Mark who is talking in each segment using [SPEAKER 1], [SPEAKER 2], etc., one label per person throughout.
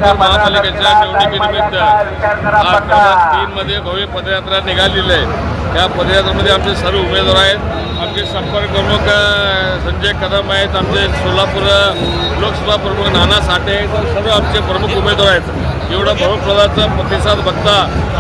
[SPEAKER 1] सोलापूर महापालिकेच्या निवडणुकीनिमित्त आज क्रमांक 3 मध्ये भव्य पदयात्रा निघालेली आहे। या पदयात्रेमध्ये आमचे सर्व उमेदवार आहेत। आमचे संपर्क प्रमुख संजय कदम आहेत, आमचे सोलापूर लोकसभा प्रमुख नाना साठे आहेत, सर्व आमचे प्रमुख उमेदवार आहेत। एवढा भरपूर प्रतिसाद बघता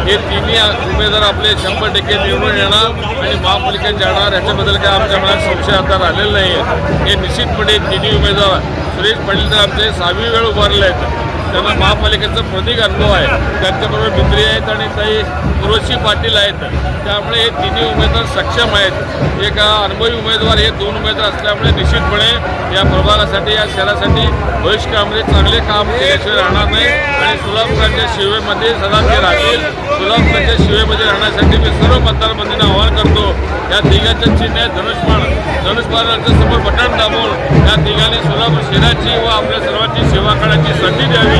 [SPEAKER 1] हे तिन्ही उमेदवार आपले 100% निवडून येणार आणि महापालिकेत जाणार याच्याबद्दल काय आमच्या मनात संशय आता राहिलेला नाही आहे। हे निश्चितपणे तिन्ही उमेदवार सुरेश पाटील तर आमचे 6वी वेळ उभारले आहेत, त्यांना महापालिकेचा प्रतीक अनुभव आहे, त्यांच्याबरोबर मित्री आहेत आणि काही उर्वशी पाटील आहेत, त्यामुळे हे तिन्ही उमेदवार सक्षम आहेत। एक अनुभवी उमेदवार हे 2 उमेदवार असल्यामुळे निश्चितपणे या प्रभागासाठी या शहरासाठी भविष्यामध्ये चांगले काम केल्याशिवाय राहणार नाही आणि सोलापुराच्या शिवेमध्ये सदा ते राहतील। सोलापुराच्या शिवेमध्ये राहण्यासाठी मी सर्व मतदार बंधूंना आवाहन करतो, या तिघांचं चिन्ह आहे धनुष्यबाणाच्या समोर बटन दाबून या तिघांनी सोलापूर शहराची व आपल्या सर्वांची सेवा करण्याची संधी द्यावी।